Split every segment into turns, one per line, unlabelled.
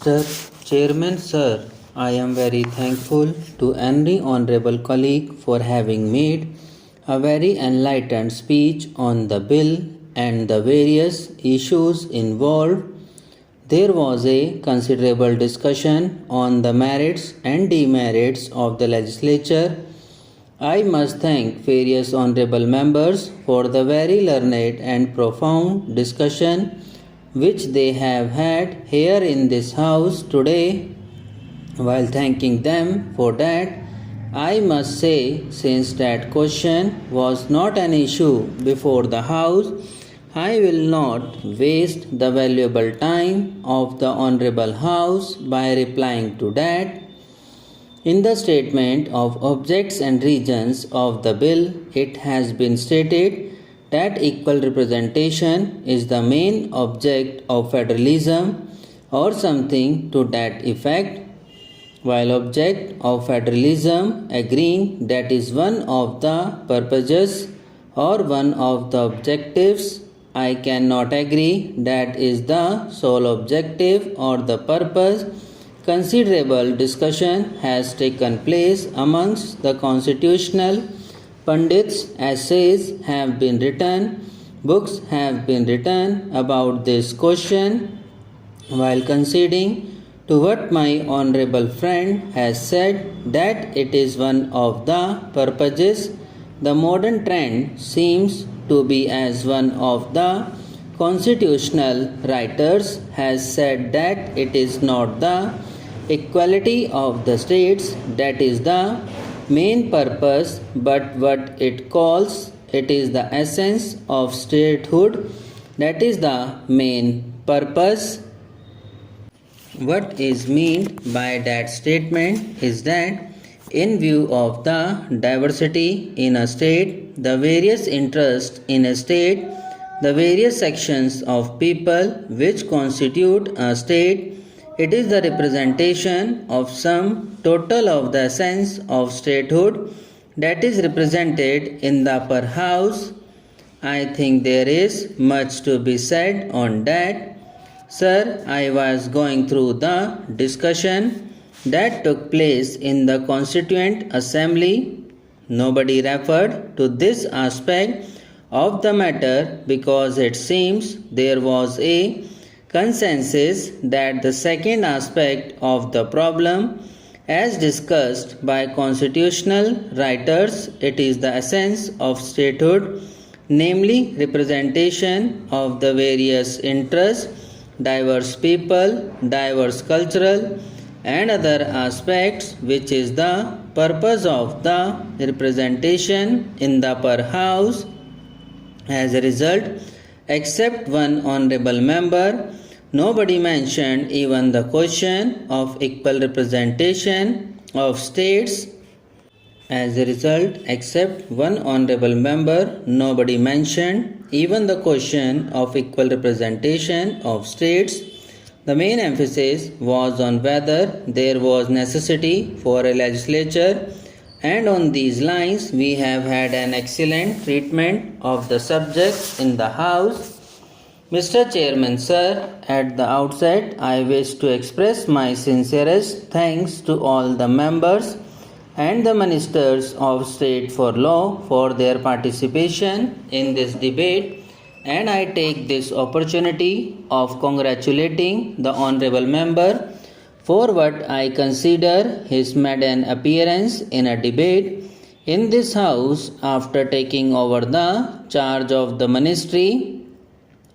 Mr. Chairman, sir, I am very thankful to any honorable colleague for having made a very enlightened speech on the bill and the various issues involved. There was a considerable discussion on the merits and demerits of the legislature. I must thank various honorable members for the very learned and profound discussion which they have had here in this house today. While thanking them for that, I must say, since that question was not an issue before the house, I will not waste the valuable time of the honorable house by replying to that. In the statement of objects and reasons of the bill, it has been stated that equal representation is the main object of federalism or something to that effect, while object of federalism agreeing that is one of the purposes or one of the objectives. I cannot agree that is the sole objective or the purpose. Considerable discussion has taken place amongst the constitutional pundits, essays have been written, books have been written about this question. While conceding to what my honorable friend has said that it is one of the purposes, the modern trend seems to be as one of the constitutional writers has said that it is not the equality of the states that is the main purpose, but what it calls it is the essence of statehood that is the main purpose. What is meant by that statement is that in view of the diversity in a state, the various interests in a state, the various sections of people which constitute a state, it is the representation of some total of the essence of statehood that is represented in the upper house. I think there is much to be said on that. Sir, I was going through the discussion that took place in the Constituent Assembly. Nobody referred to this aspect of the matter because it seems there was a consensus that the second aspect of the problem, as discussed by constitutional writers, it is the essence of statehood, namely representation of the various interests, diverse people, diverse cultural and other aspects, which is the purpose of the representation in the upper house. As a result, except one honorable member, nobody mentioned even the question of equal representation of states. As a result, except one honorable member, nobody mentioned even the question of equal representation of states. The main emphasis was on whether there was necessity for a legislature, and on these lines we have had an excellent treatment of the subject in the House. Mr. Chairman, sir, at the outset I wish to express my sincerest thanks to all the members and the ministers of state for law for their participation in this debate, and I take this opportunity of congratulating the honorable member for what I consider his maiden appearance in a debate in this house after taking over the charge of the ministry.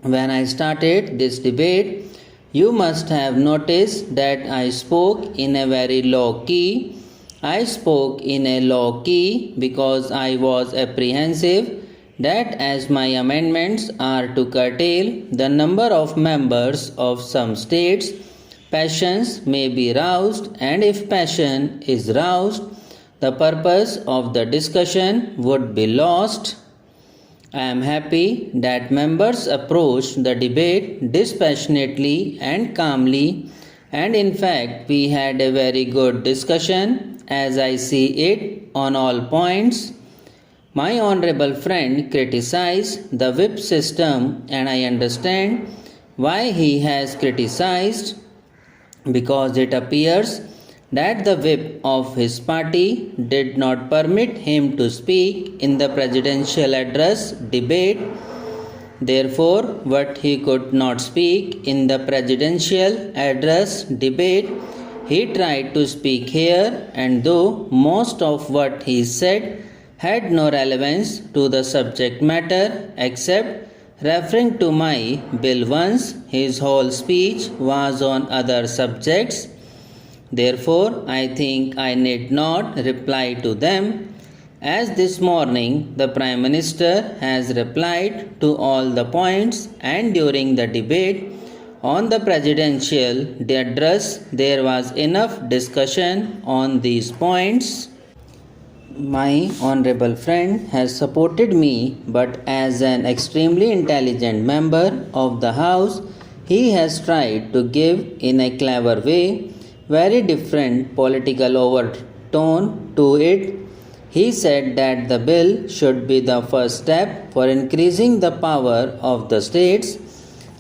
When I started this debate, you must have noticed that I spoke in a very low key. I spoke in a low key because I was apprehensive that as my amendments are to curtail the number of members of some states, passions may be roused, and if passion is roused, the purpose of the discussion would be lost. I am happy that members approached the debate dispassionately and calmly, and in fact we had a very good discussion as I see it on all points. My honorable friend criticized the whip system, and I understand why he has criticized. because it appears that the whip of his party did not permit him to speak in the presidential address debate. Therefore, what he could not speak in the presidential address debate, he tried to speak here, and though most of what he said had no relevance to the subject matter except referring to my bill once, his whole speech was on other subjects. Therefore, I think I need not reply to them, as this morning the Prime Minister has replied to all the points, and during the debate on the presidential address there was enough discussion on these points. My honorable friend has supported me, but as an extremely intelligent member of the House, he has tried to give in a clever way very different political overtone to it. He said that the bill should be the first step for increasing the power of the states.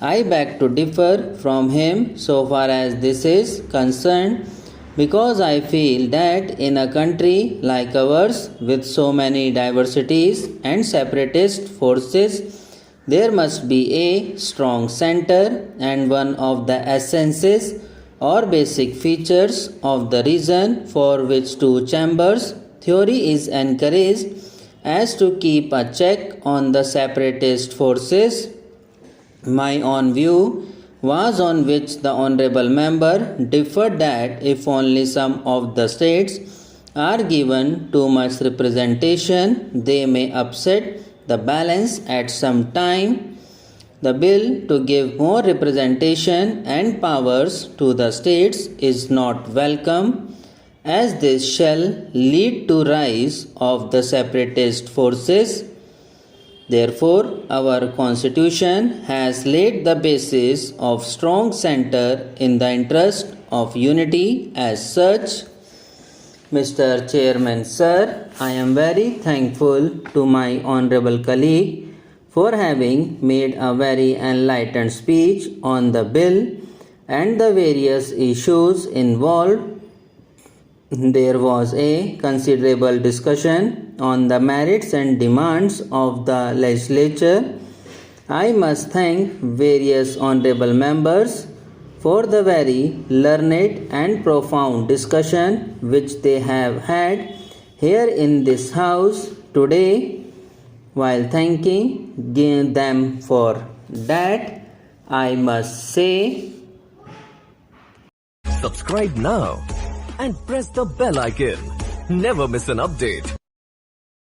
I beg to differ from him so far as this is concerned, because I feel that in a country like ours with so many diversities and separatist forces, there must be a strong center, and one of the essences or basic features of the reason for which two chambers theory is encouraged as to keep a check on the separatist forces. My own view was on which the honorable member differed, that if only some of the states are given too much representation, they may upset the balance at some time. The bill to give more representation and powers to the states is not welcome, as this shall lead to rise of the separatist forces. Therefore, our constitution has laid the basis of strong center in the interest of unity as such. Mr. Chairman, sir, I am very thankful to my honorable colleague for having made a very enlightened speech on the bill and the various issues involved. There was a considerable discussion on the merits and demands of the legislature. I must thank various honorable members for the very learned and profound discussion which they have had here in this house today. While thanking them for that, I must say,
subscribe now and press the bell icon. Never miss an update.